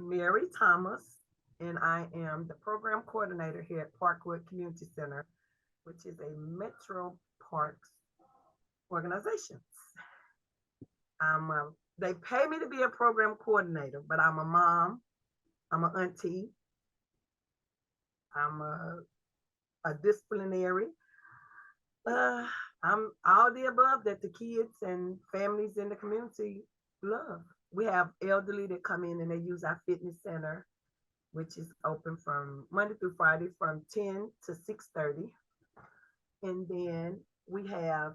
Mary Thomas, and I am the program coordinator here at Parkwood Community Center, which is a Metro Parks organization. They pay me to be a program coordinator, but I'm a mom, I'm an auntie, I'm a disciplinary. Uh, I'm all the above that the kids and families in the community love. We have elderly that come in and they use our fitness center, which is open from Monday through Friday from 10 to 6:30. And then we have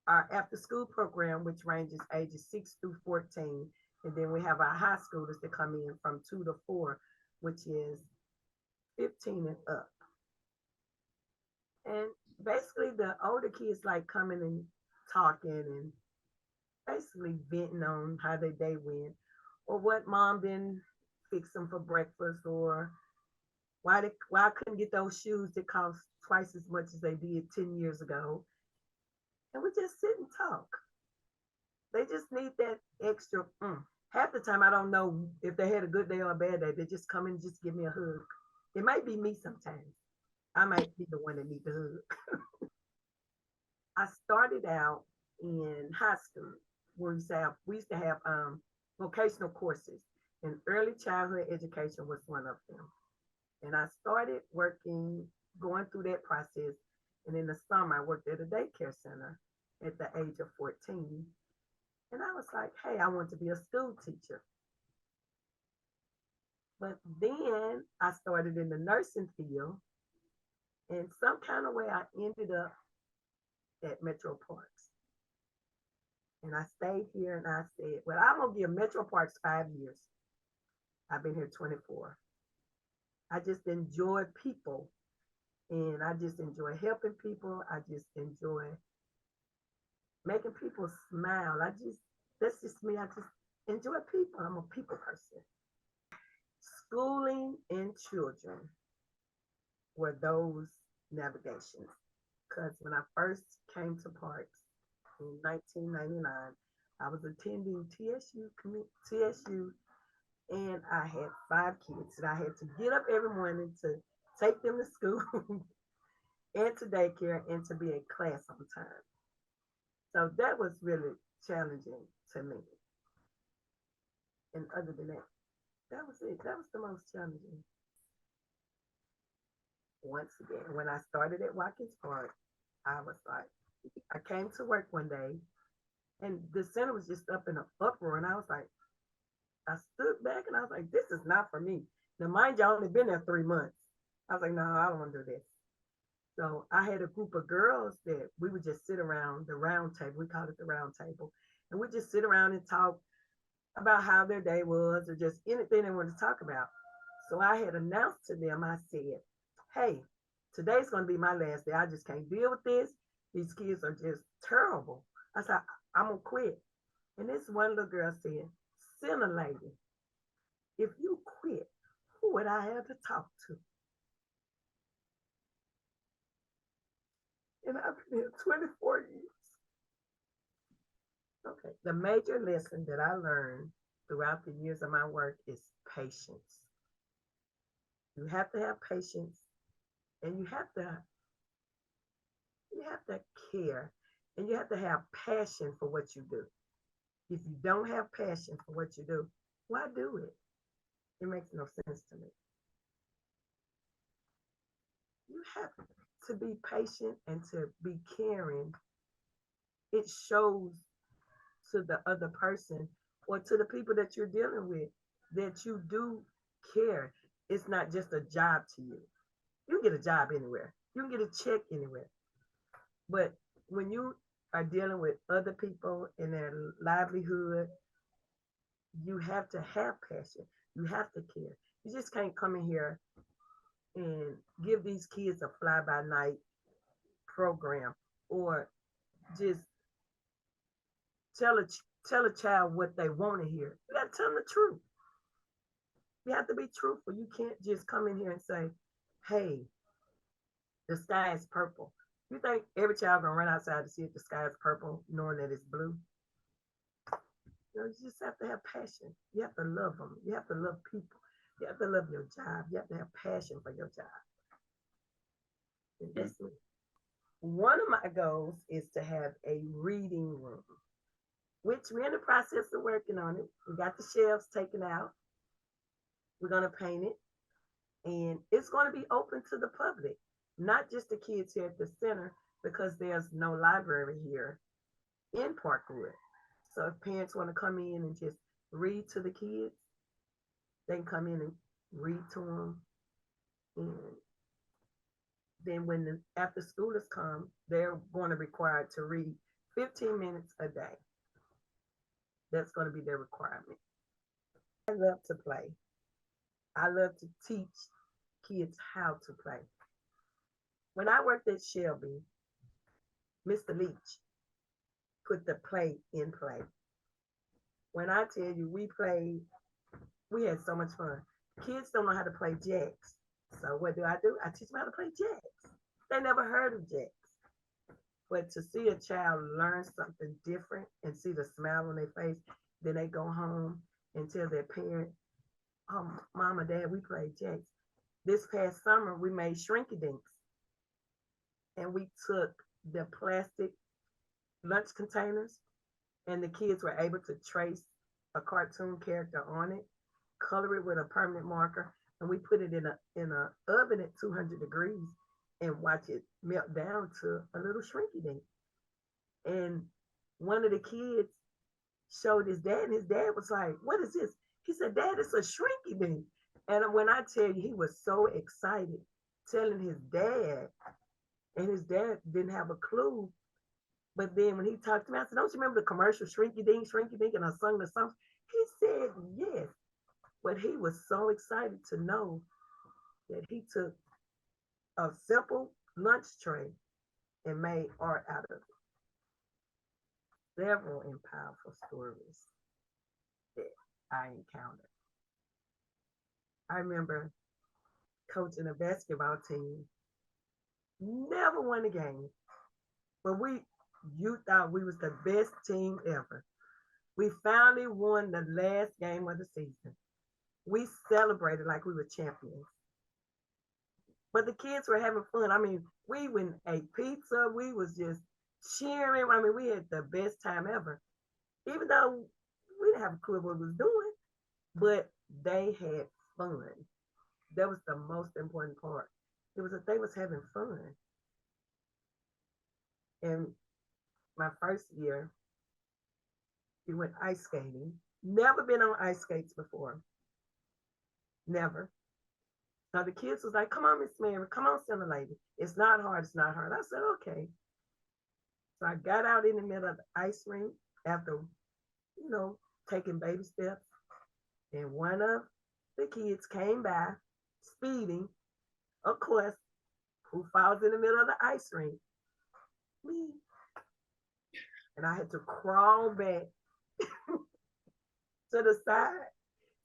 our after school program, which ranges ages 6 through 14. And then we have our high schoolers that come in from 2 to 4, which is 15 and up. And basically, the older kids like coming and talking and basically venting on how their day went or what mom didn't fix them for breakfast or why I couldn't get those shoes that cost twice as much as they did 10 years ago. And we just sit and talk. They just need that extra. Half the time, I don't know if they had a good day or a bad day. They just come and just give me a hug. It might be me sometimes. I might be the one that needs the hug. I started out in high school where we used to have vocational courses, and early childhood education was one of them. And I started working, going through that process. And in the summer, I worked at a daycare center at the age of 14. And I was like, hey, I want to be a school teacher. But then I started in the nursing field. And some kind of way I ended up at Metro Parks. And I stayed here and I said, well, I'm going to give Metro Parks 5 years. I've been here 24. I just enjoy people and I just enjoy helping people. I just enjoy making people smile. That's just me. I just enjoy people. I'm a people person. Schooling and children were those navigations. Because when I first came to Parks in 1999, I was attending TSU, and I had 5 kids, and I had to get up every morning to take them to school and to daycare and to be in class on time. So that was really challenging to me. And other than that, that was it. That was the most challenging. Once again, when I started at Watkins Park, I was like, I came to work one day and the center was just up in an uproar. And I was like, I stood back and I was like, this is not for me. Now, mind you, I only been there 3 months. I was like, no, I don't want to do this. So I had a group of girls that we would just sit around the round table. We called it the round table. And we just sit around and talk about how their day was or just anything they wanted to talk about. So I had announced to them, I said, hey, today's going to be my last day. I just can't deal with this. These kids are just terrible. I said, I'm going to quit. And this one little girl said, Center lady, if you quit, who would I have to talk to? And I've been here 24 years. Okay. The major lesson that I learned throughout the years of my work is patience. You have to have patience and you have to care and you have to have passion for what you do. If you don't have passion for what you do, why do it? It makes no sense to me. You have to be patient and to be caring. It shows to the other person or to the people that you're dealing with that you do care. It's not just a job to you. You can get a job anywhere. You can get a check anywhere. But when you are dealing with other people and their livelihood, you have to have passion. You have to care. You just can't come in here and give these kids a fly by night program or just tell a tell a child what they want to hear. You got to tell them the truth. You have to be truthful. You can't just come in here and say, "Hey, the sky is purple." You think every child gonna run outside to see if the sky is purple, knowing that it's blue? You just have to have passion. You have to love them. You have to love people. You have to love your job. You have to have passion for your job. And that's me. One of my goals is to have a reading room, which we're in the process of working on it. We got the shelves taken out. We're going to paint it. And it's going to be open to the public, not just the kids here at the center, because there's no library here in Parkwood. So if parents want to come in and just read to the kids, they can come in and read to them. And then when the after schoolers come, they're going to be required to read 15 minutes a day. That's going to be their requirement. I love to play. I love to teach kids how to play. When I worked at Shelby, Mr. Leach put the play in play. When I tell you we played, we had so much fun. Kids don't know how to play jacks. So what do? I teach them how to play jacks. They never heard of jacks. But to see a child learn something different and see the smile on their face, then they go home and tell their parent, oh, mom or dad, we played jacks. This past summer, we made shrinky dinks. And we took the plastic lunch containers and the kids were able to trace a cartoon character on it, color it with a permanent marker, and we put it in a oven at 200 degrees and watch it melt down to a little shrinky dink. And one of the kids showed his dad, and his dad was like, what is this? He said, Dad, it's a shrinky dink. And when I tell you, he was so excited telling his dad, and his dad didn't have a clue. But then when he talked to me, I said, don't you remember the commercial Shrinky Dink, and I sung the song? He said, yes. But he was so excited to know that he took a simple lunch tray and made art out of it. Several and powerful stories that I encountered. I remember coaching a basketball team, never won a game, but you thought we was the best team ever. We finally won the last game of the season. We celebrated like we were champions. But the kids were having fun. I mean, we went and ate pizza. We was just cheering. I mean, we had the best time ever. Even though we didn't have a clue what we was doing, but they had fun. That was the most important part. It was that they was having fun. And my first year, we went ice skating. Never been on ice skates before. Never. So the kids was like, come on, Miss Mary, come on, Center Lady. It's not hard, it's not hard. I said, okay. So I got out in the middle of the ice rink after, taking baby steps. And one of the kids came by speeding, of course, who falls in the middle of the ice rink? Me. And I had to crawl back to the side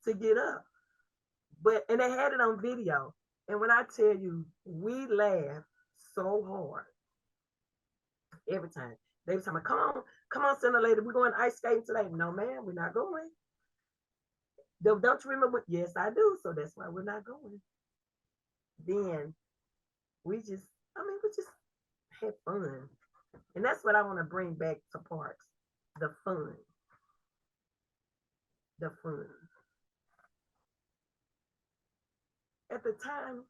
to get up. And they had it on video. And when I tell you, we laughed so hard every time. They were telling me, come on, Center Lady, we're going ice skating today. No, ma'am, we're not going. Don't you remember? Yes, I do. So that's why we're not going. Then we just had fun. And that's what I want to bring back to parks, the fun. The fun. At the time,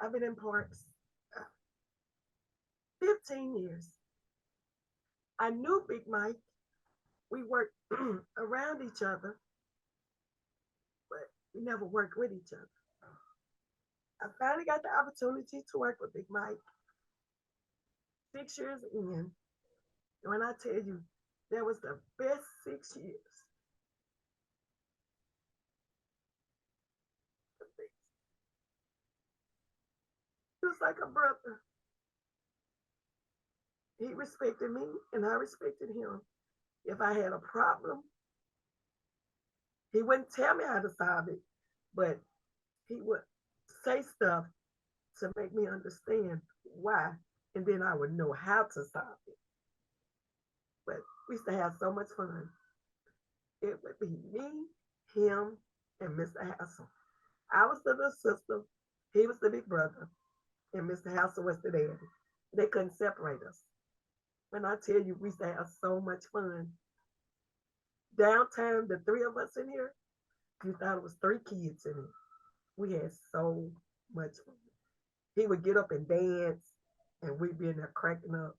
I've been in parks 15 years. I knew Big Mike. We worked around each other, but we never worked with each other. I finally got the opportunity to work with Big Mike 6 years in. And when I tell you, that was the best 6 years. He was like a brother. He respected me and I respected him. If I had a problem, he wouldn't tell me how to solve it, but he would say stuff to make me understand why, and then I would know how to solve it. But we used to have so much fun. It would be me, him, and Mr. Hassel. I was the little sister, he was the big brother, and Mr. Hassel was the daddy. They couldn't separate us. When I tell you, we used to have so much fun. Downtown, the three of us in here, you thought it was three kids in it. We had so much fun. He would get up and dance, and we'd be in there cracking up.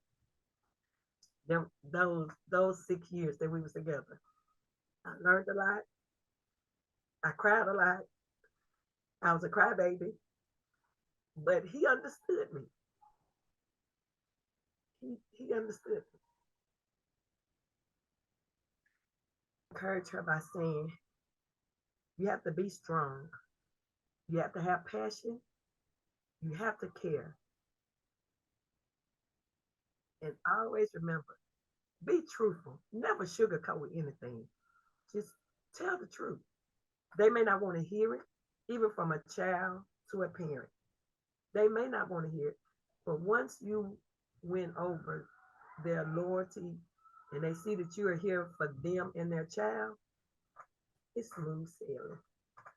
Those 6 years that we was together, I learned a lot. I cried a lot. I was a crybaby, but he understood me. He understood me. Encourage her by saying, you have to be strong. You have to have passion. You have to care. And always remember, be truthful. Never sugarcoat with anything. Just tell the truth. They may not want to hear it, even from a child to a parent. They may not want to hear it. But once you win over their loyalty and they see that you are here for them and their child, it's smooth sailing.